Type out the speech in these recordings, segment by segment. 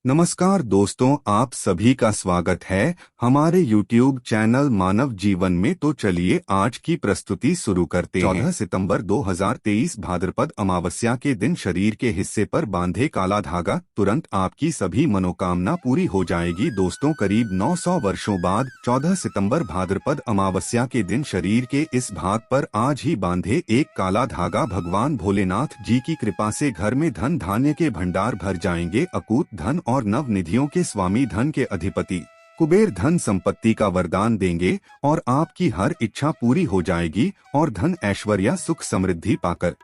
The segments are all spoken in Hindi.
नमस्कार दोस्तों, आप सभी का स्वागत है हमारे YouTube चैनल मानव जीवन में। तो चलिए आज की प्रस्तुति शुरू करते हैं। 14 सितंबर 2023 भाद्रपद अमावस्या के दिन शरीर के हिस्से पर बांधे काला धागा, तुरंत आपकी सभी मनोकामना पूरी हो जाएगी। दोस्तों, करीब 900 वर्षों बाद 14 सितंबर भाद्रपद अमावस्या के दिन शरीर के इस भाग पर आज ही बांधे एक काला धागा भगवान भोलेनाथ जी की कृपा से घर में धन धान्य के भंडार भर जाएंगे। अकूत धन और नव निधियों के स्वामी, धन के अधिपति कुबेर धन संपत्ति का वरदान देंगे और आपकी हर इच्छा पूरी हो जाएगी और धन ऐश्वर्य सुख समृद्धि पाकर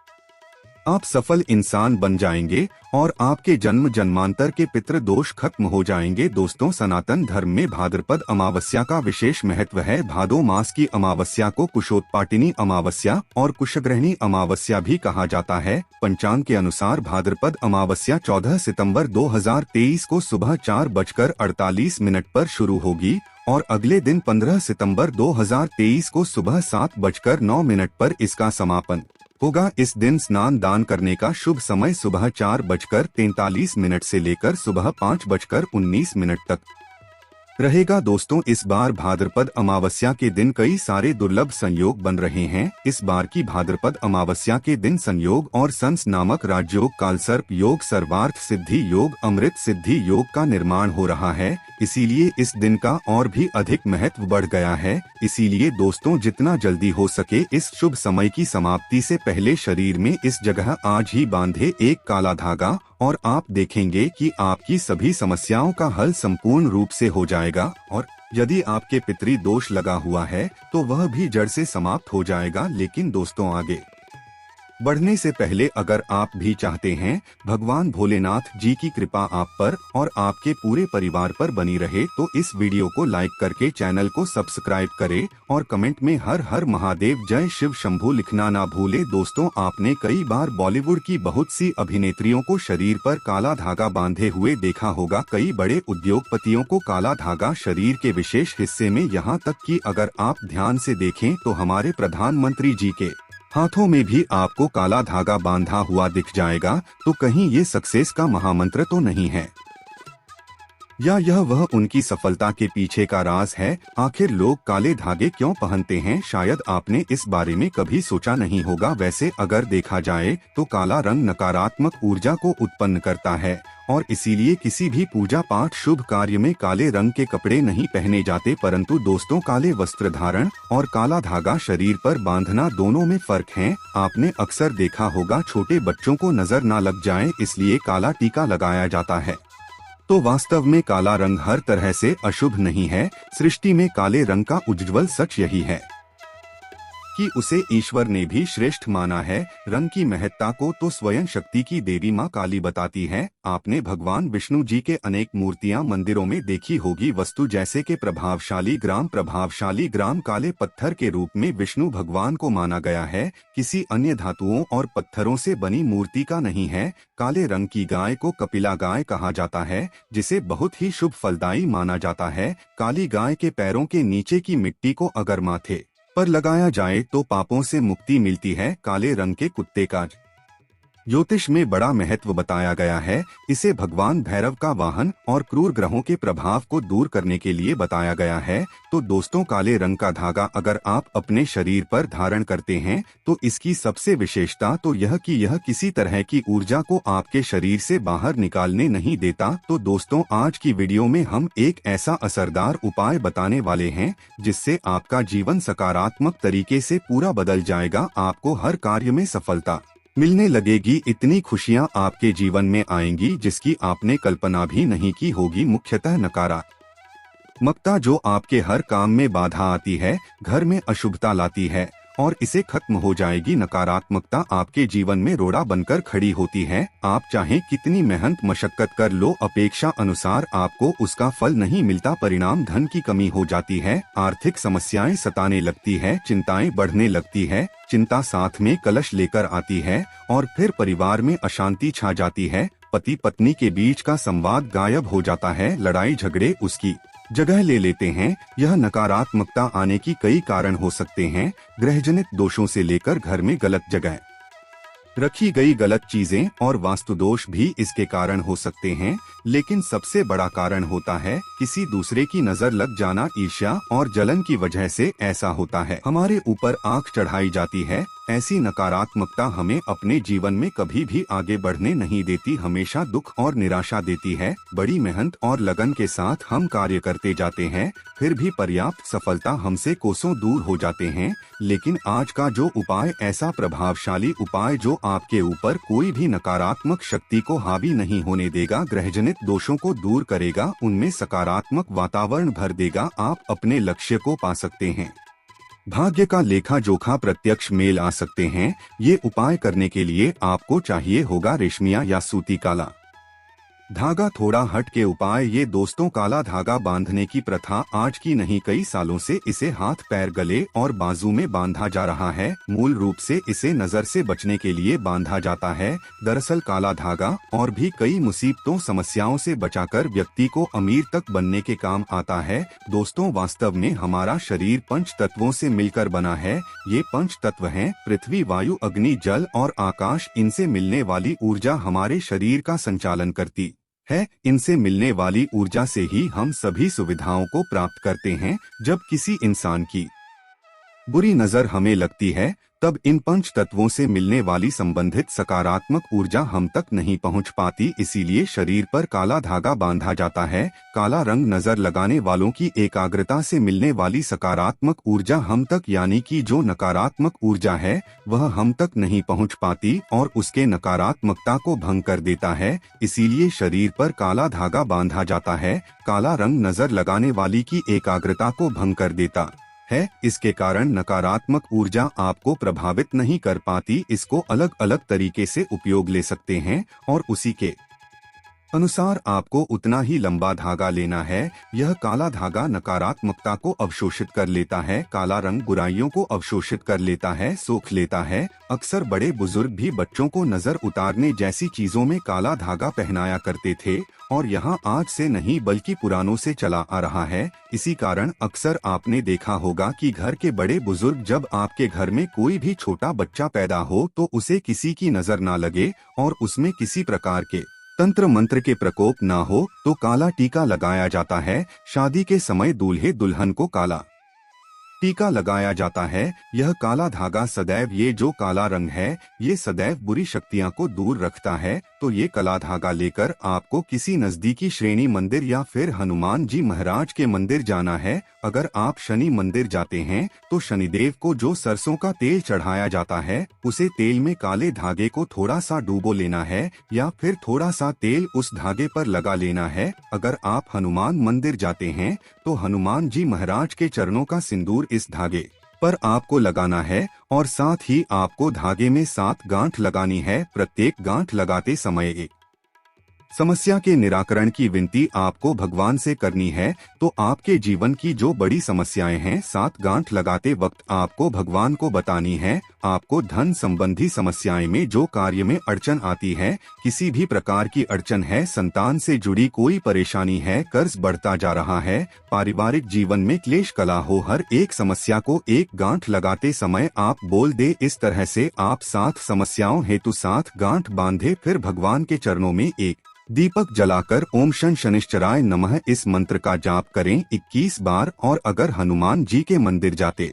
आप सफल इंसान बन जाएंगे और आपके जन्म जन्मांतर के पितृ दोष खत्म हो जाएंगे। दोस्तों, सनातन धर्म में भाद्रपद अमावस्या का विशेष महत्व है। भादो मास की अमावस्या को कुशोत्पाटिनी अमावस्या और कुशग्रहणी अमावस्या भी कहा जाता है। पंचांग के अनुसार भाद्रपद अमावस्या 14 सितंबर 2023 को सुबह 4:48 पर शुरू होगी और अगले दिन 15 सितंबर 2023 को सुबह 7:09 पर इसका समापन होगा। इस दिन स्नान दान करने का शुभ समय सुबह 4:43 से लेकर सुबह 5:19 तक रहेगा। दोस्तों, इस बार भाद्रपद अमावस्या के दिन कई सारे दुर्लभ संयोग बन रहे हैं। इस बार की भाद्रपद अमावस्या के दिन संयोग और संस नामक राजयोग, कालसर्प योग, सर्वार्थ सिद्धि योग, अमृत सिद्धि योग का निर्माण हो रहा है। इसीलिए इस दिन का और भी अधिक महत्व बढ़ गया है। इसीलिए दोस्तों, जितना जल्दी हो सके इस शुभ समय की समाप्ति से पहले शरीर में इस जगह आज ही बांधे एक काला धागा और आप देखेंगे कि आपकी सभी समस्याओं का हल संपूर्ण रूप से हो जाएगा। और यदि आपके पितृ दोष लगा हुआ है तो वह भी जड़ से समाप्त हो जाएगा। लेकिन दोस्तों, आगे बढ़ने से पहले अगर आप भी चाहते हैं भगवान भोलेनाथ जी की कृपा आप पर और आपके पूरे परिवार पर बनी रहे तो इस वीडियो को लाइक करके चैनल को सब्सक्राइब करें और कमेंट में हर हर महादेव जय शिव शंभू लिखना ना भूले। दोस्तों, आपने कई बार बॉलीवुड की बहुत सी अभिनेत्रियों को शरीर पर काला धागा बांधे हुए देखा होगा। कई बड़े उद्योगपतियों को काला धागा शरीर के विशेष हिस्से में, यहाँ तक कि अगर आप ध्यान से देखें तो हमारे प्रधानमंत्री जी के हाथों में भी आपको काला धागा बांधा हुआ दिख जाएगा। तो कहीं ये सक्सेस का महामंत्र तो नहीं है, या यह वह उनकी सफलता के पीछे का राज है? आखिर लोग काले धागे क्यों पहनते हैं? शायद आपने इस बारे में कभी सोचा नहीं होगा। वैसे अगर देखा जाए तो काला रंग नकारात्मक ऊर्जा को उत्पन्न करता है और इसीलिए किसी भी पूजा पाठ शुभ कार्य में काले रंग के कपड़े नहीं पहने जाते। परंतु दोस्तों, काले वस्त्र धारण और काला धागा शरीर पर बांधना दोनों में फर्क है। आपने अक्सर देखा होगा छोटे बच्चों को नजर न लग जाए इसलिए काला टीका लगाया जाता है। तो वास्तव में काला रंग हर तरह से अशुभ नहीं है। सृष्टि में काले रंग का उज्ज्वल सच यही है कि उसे ईश्वर ने भी श्रेष्ठ माना है। रंग की महत्ता को तो स्वयं शक्ति की देवी माँ काली बताती है। आपने भगवान विष्णु जी के अनेक मूर्तियाँ मंदिरों में देखी होगी। वस्तु जैसे के प्रभावशाली ग्राम काले पत्थर के रूप में विष्णु भगवान को माना गया है। किसी अन्य धातुओं और पत्थरों से बनी मूर्ति का नहीं है। काले रंग की गाय को कपिला गाय कहा जाता है, जिसे बहुत ही शुभ फलदायी माना जाता है। काली गाय के पैरों के नीचे की मिट्टी को अगर माथे पर लगाया जाए तो पापों से मुक्ति मिलती है। काले रंग के कुत्ते का ज्योतिष में बड़ा महत्व बताया गया है। इसे भगवान भैरव का वाहन और क्रूर ग्रहों के प्रभाव को दूर करने के लिए बताया गया है। तो दोस्तों, काले रंग का धागा अगर आप अपने शरीर पर धारण करते हैं तो इसकी सबसे विशेषता तो यह कि यह किसी तरह की ऊर्जा को आपके शरीर से बाहर निकालने नहीं देता। तो दोस्तों, आज की वीडियो में हम एक ऐसा असरदार उपाय बताने वाले हैं जिससे आपका जीवन सकारात्मक तरीके से पूरा बदल जाएगा। आपको हर कार्य में सफलता मिलने लगेगी। इतनी खुशियां आपके जीवन में आएंगी जिसकी आपने कल्पना भी नहीं की होगी। मुख्यतः नकारात्मकता जो आपके हर काम में बाधा आती है, घर में अशुभता लाती है और इसे खत्म हो जाएगी। नकारात्मकता आपके जीवन में रोड़ा बनकर खड़ी होती है। आप चाहे कितनी मेहनत मशक्कत कर लो, अपेक्षा अनुसार आपको उसका फल नहीं मिलता। परिणाम धन की कमी हो जाती है, आर्थिक समस्याएं सताने लगती है, चिंताएं बढ़ने लगती है। चिंता साथ में कलश लेकर आती है और फिर परिवार में अशांति छा जाती है। पति पत्नी के बीच का संवाद गायब हो जाता है, लड़ाई झगड़े उसकी जगह ले लेते हैं। यह नकारात्मकता आने की कई कारण हो सकते हैं, गृहजनित दोषों से लेकर घर में गलत जगह रखी गई गलत चीजें और वास्तुदोष भी इसके कारण हो सकते हैं, लेकिन सबसे बड़ा कारण होता है किसी दूसरे की नजर लग जाना। ईर्ष्या और जलन की वजह से ऐसा होता है। हमारे ऊपर आंख चढ़ाई जाती है। ऐसी नकारात्मकता हमें अपने जीवन में कभी भी आगे बढ़ने नहीं देती, हमेशा दुख और निराशा देती है। बड़ी मेहनत और लगन के साथ हम कार्य करते जाते हैं, फिर भी पर्याप्त सफलता हमसे कोसों दूर हो जाते हैं। लेकिन आज का जो उपाय ऐसा प्रभावशाली उपाय जो आपके ऊपर कोई भी नकारात्मक शक्ति को हावी नहीं होने देगा, ग्रहजनित दोषों को दूर करेगा, उनमें सकारात्मक वातावरण भर देगा, आप अपने लक्ष्य को पा सकते हैं। भाग्य का लेखा जोखा प्रत्यक्ष मेल आ सकते हैं। ये उपाय करने के लिए आपको चाहिए होगा रेशमिया या सूती काला धागा। थोड़ा हट के उपाय ये दोस्तों, काला धागा बांधने की प्रथा आज की नहीं, कई सालों से इसे हाथ पैर गले और बाजू में बांधा जा रहा है। मूल रूप से इसे नजर से बचने के लिए बांधा जाता है। दरअसल काला धागा और भी कई मुसीबतों समस्याओं से बचाकर व्यक्ति को अमीर तक बनने के काम आता है। दोस्तों, वास्तव में हमारा शरीर पंच तत्वों से मिलकर बना है। ये पंच तत्व हैं पृथ्वी, वायु, अग्नि, जल और आकाश। इनसे मिलने वाली ऊर्जा हमारे शरीर का संचालन करती है। इनसे मिलने वाली ऊर्जा से ही हम सभी सुविधाओं को प्राप्त करते हैं। जब किसी इंसान की बुरी नजर हमें लगती है, तब इन पंच तत्वों से मिलने वाली संबंधित सकारात्मक ऊर्जा हम तक नहीं पहुंच पाती। इसीलिए शरीर पर काला धागा बांधा जाता है। काला रंग नजर लगाने वालों की एकाग्रता से मिलने वाली सकारात्मक ऊर्जा हम तक, यानी कि जो नकारात्मक ऊर्जा है वह हम तक नहीं पहुंच पाती और उसके नकारात्मकता को भंग कर देता है। इसीलिए शरीर पर काला धागा बांधा जाता है। काला रंग नजर लगाने वाली की एकाग्रता को भंग कर देता है। इसके कारण नकारात्मक ऊर्जा आपको प्रभावित नहीं कर पाती। इसको अलग अलग तरीके से उपयोग ले सकते हैं और उसी के अनुसार आपको उतना ही लंबा धागा लेना है। यह काला धागा नकारात्मकता को अवशोषित कर लेता है। काला रंग बुराइयों को अवशोषित कर लेता है, सोख लेता है। अक्सर बड़े बुजुर्ग भी बच्चों को नजर उतारने जैसी चीजों में काला धागा पहनाया करते थे और यहाँ आज से नहीं बल्कि पुरानों से चला आ रहा है। इसी कारण अक्सर आपने देखा होगा कि घर के बड़े बुजुर्ग, जब आपके घर में कोई भी छोटा बच्चा पैदा हो तो उसे किसी की नजर ना लगे और उसमें किसी प्रकार के तंत्र मंत्र के प्रकोप ना हो तो काला टीका लगाया जाता है। शादी के समय दूल्हे दुल्हन को काला टीका लगाया जाता है। यह काला धागा सदैव, ये जो काला रंग है ये सदैव बुरी शक्तियां को दूर रखता है। तो ये काला धागा लेकर आपको किसी नजदीकी श्रेणी मंदिर या फिर हनुमान जी महाराज के मंदिर जाना है। अगर आप शनि मंदिर जाते हैं तो शनिदेव को जो सरसों का तेल चढ़ाया जाता है उसे तेल में काले धागे को थोड़ा सा डूबो लेना है या फिर थोड़ा सा तेल उस धागे पर लगा लेना है। अगर आप हनुमान मंदिर जाते हैं तो हनुमान जी महाराज के चरणों का सिंदूर इस धागे पर आपको लगाना है और साथ ही आपको धागे में 7 गांठ लगानी है। प्रत्येक गांठ लगाते समय एक समस्या के निराकरण की विनती आपको भगवान से करनी है। तो आपके जीवन की जो बड़ी समस्याएं हैं 7 गांठ लगाते वक्त आपको भगवान को बतानी है। आपको धन संबंधी समस्याएं में जो कार्य में अड़चन आती है, किसी भी प्रकार की अड़चन है, संतान से जुड़ी कोई परेशानी है, कर्ज बढ़ता जा रहा है, पारिवारिक जीवन में क्लेश कला हो, हर एक समस्या को एक गांठ लगाते समय आप बोल दे इस तरह से। आप 7 समस्याओं हेतु 7 गांठ बांधे, फिर भगवान के चरणों में एक दीपक जलाकर ओम शन शनिश्चराय नमः इस मंत्र का जाप करें 21 बार। और अगर हनुमान जी के मंदिर जाते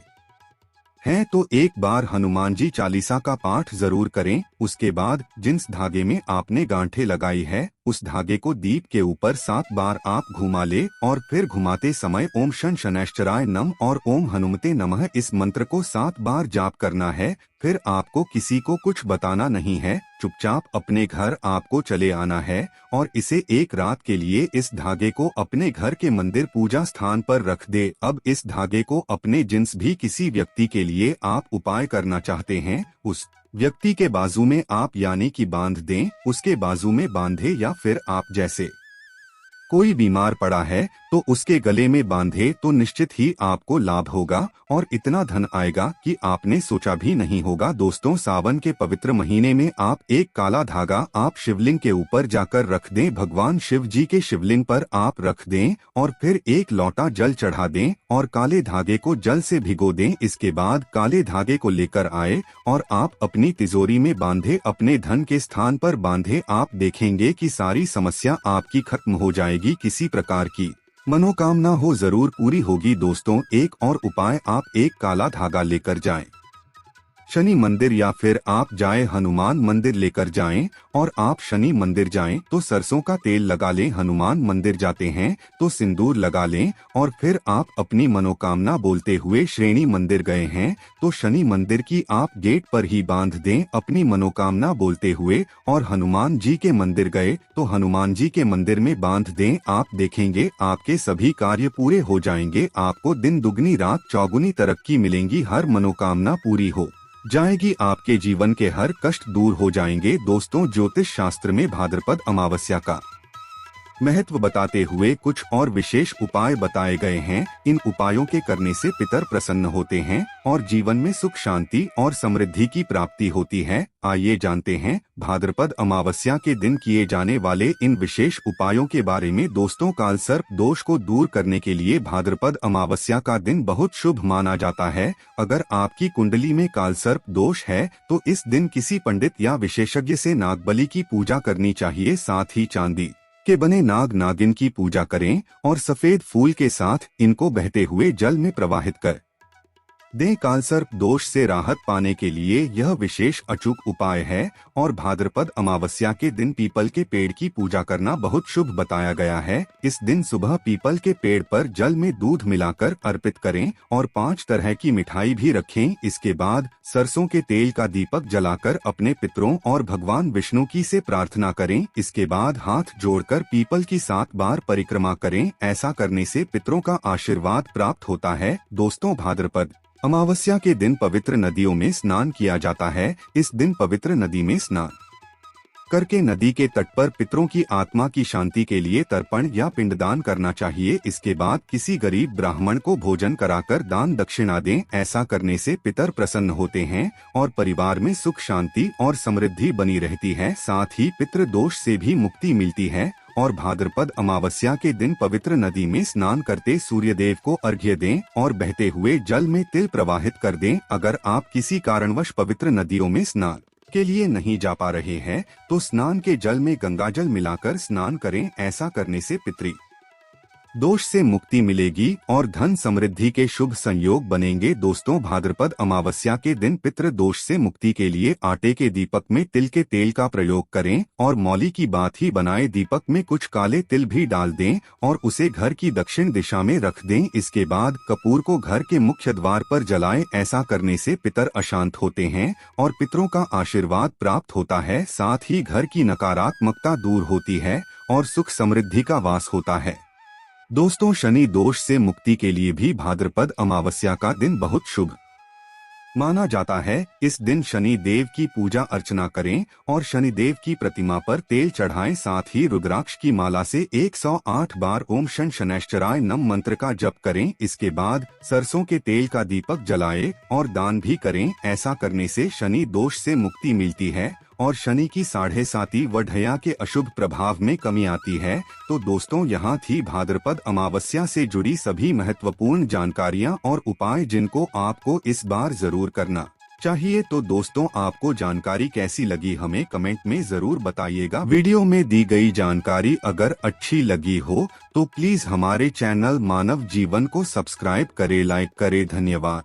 हैं तो एक बार हनुमान जी चालीसा का पाठ जरूर करें। उसके बाद जिस धागे में आपने गांठें लगाई है उस धागे को दीप के ऊपर 7 बार आप घुमा ले और फिर घुमाते समय ओम शन शनैश्चराय नम और ओम हनुमते नमः इस मंत्र को 7 बार जाप करना है। फिर आपको किसी को कुछ बताना नहीं है, चुपचाप अपने घर आपको चले आना है और इसे एक रात के लिए इस धागे को अपने घर के मंदिर पूजा स्थान पर रख दे। अब इस धागे को अपने जिन्स भी किसी व्यक्ति के लिए आप उपाय करना चाहते हैं उस व्यक्ति के बाजू में आप यानी कि बांध दें, उसके बाजू में बांधे या फिर आप जैसे कोई बीमार पड़ा है तो उसके गले में बांधे तो निश्चित ही आपको लाभ होगा और इतना धन आएगा कि आपने सोचा भी नहीं होगा। दोस्तों, सावन के पवित्र महीने में आप एक काला धागा आप शिवलिंग के ऊपर जाकर रख दें, भगवान शिव जी के शिवलिंग पर आप रख दें और फिर एक लोटा जल चढ़ा दें और काले धागे को जल से भिगो दें। इसके बाद काले धागे को लेकर आए और आप अपनी तिजोरी में बांधे, अपने धन के स्थान पर बांधे। आप देखेंगे कि सारी समस्या आपकी खत्म हो जाएगी, किसी प्रकार की मनोकामना हो जरूर पूरी होगी। दोस्तों, एक और उपाय, आप एक काला धागा लेकर जाएं शनि मंदिर या फिर आप जाएं हनुमान मंदिर लेकर जाएं और आप शनि मंदिर जाएं तो सरसों का तेल लगा लें, हनुमान मंदिर जाते हैं तो सिंदूर लगा लें और फिर आप अपनी मनोकामना बोलते हुए श्रेणी मंदिर गए हैं तो शनि मंदिर की आप गेट पर ही बांध दें अपनी मनोकामना बोलते हुए, और हनुमान जी के मंदिर गए तो हनुमान जी के मंदिर में बांध दें। आप देखेंगे आपके सभी कार्य पूरे हो जाएंगे, आपको दिन दुगनी रात चौगुनी तरक्की मिलेंगी, हर मनोकामना पूरी हो जाएगी, आपके जीवन के हर कष्ट दूर हो जाएंगे। दोस्तों, ज्योतिष शास्त्र में भाद्रपद अमावस्या का महत्व बताते हुए कुछ और विशेष उपाय बताए गए हैं। इन उपायों के करने से पितर प्रसन्न होते हैं और जीवन में सुख शांति और समृद्धि की प्राप्ति होती है। आइए जानते हैं भाद्रपद अमावस्या के दिन किए जाने वाले इन विशेष उपायों के बारे में। दोस्तों, कालसर्प दोष को दूर करने के लिए भाद्रपद अमावस्या का दिन बहुत शुभ माना जाता है। अगर आपकी कुंडली में कालसर्प दोष है तो इस दिन किसी पंडित या विशेषज्ञ से नागबलि की पूजा करनी चाहिए। साथ ही चांदी के बने नाग नागिन की पूजा करें और सफेद फूल के साथ इनको बहते हुए जल में प्रवाहित कर दें। कालसर्प दोष से राहत पाने के लिए यह विशेष अचूक उपाय है और भाद्रपद अमावस्या के दिन पीपल के पेड़ की पूजा करना बहुत शुभ बताया गया है। इस दिन सुबह पीपल के पेड़ पर जल में दूध मिलाकर अर्पित करें और 5 तरह की मिठाई भी रखें। इसके बाद सरसों के तेल का दीपक जलाकर अपने पितरों और भगवान विष्णु की से प्रार्थना करें। इसके बाद हाथ जोड़कर पीपल की 7 बार परिक्रमा करें। ऐसा करने से पितरों का आशीर्वाद प्राप्त होता है। दोस्तों, भाद्रपद अमावस्या के दिन पवित्र नदियों में स्नान किया जाता है। इस दिन पवित्र नदी में स्नान करके नदी के तट पर पितरों की आत्मा की शांति के लिए तर्पण या पिंडदान करना चाहिए। इसके बाद किसी गरीब ब्राह्मण को भोजन कराकर दान दक्षिणा दें। ऐसा करने से पितर प्रसन्न होते हैं और परिवार में सुख शांति और समृद्धि बनी रहती है। साथ ही पितृ दोष से भी मुक्ति मिलती है। और भाद्रपद अमावस्या के दिन पवित्र नदी में स्नान करते सूर्यदेव को अर्घ्य दें और बहते हुए जल में तिल प्रवाहित कर दें। अगर आप किसी कारणवश पवित्र नदियों में स्नान के लिए नहीं जा पा रहे हैं तो स्नान के जल में गंगाजल मिलाकर स्नान करें। ऐसा करने से पितृ दोष से मुक्ति मिलेगी और धन समृद्धि के शुभ संयोग बनेंगे। दोस्तों, भाद्रपद अमावस्या के दिन पितृ दोष से मुक्ति के लिए आटे के दीपक में तिल के तेल का प्रयोग करें और मौली की बात ही बनाए दीपक में कुछ काले तिल भी डाल दें और उसे घर की दक्षिण दिशा में रख दें। इसके बाद कपूर को घर के मुख्य द्वार पर जलाएं। ऐसा करने से पितर अशांत होते हैं और पितरों का आशीर्वाद प्राप्त होता है। साथ ही घर की नकारात्मकता दूर होती है और सुख समृद्धि का वास होता है। दोस्तों, शनि दोष से मुक्ति के लिए भी भाद्रपद अमावस्या का दिन बहुत शुभ माना जाता है। इस दिन शनि देव की पूजा अर्चना करें और शनि देव की प्रतिमा पर तेल चढ़ाएं। साथ ही रुद्राक्ष की माला से 108 बार ओम शन शनैश्चराय नम मंत्र का जप करें। इसके बाद सरसों के तेल का दीपक जलाएं और दान भी करें। ऐसा करने से शनि दोष से मुक्ति मिलती है और शनि की 7.5 व ढैया के अशुभ प्रभाव में कमी आती है। तो दोस्तों, यहाँ थी भाद्रपद अमावस्या से जुड़ी सभी महत्वपूर्ण जानकारियाँ और उपाय जिनको आपको इस बार जरूर करना चाहिए। तो दोस्तों, आपको जानकारी कैसी लगी हमें कमेंट में जरूर बताइएगा। वीडियो में दी गई जानकारी अगर अच्छी लगी हो तो प्लीज हमारे चैनल मानव जीवन को सब्सक्राइब करें, लाइक करें। धन्यवाद।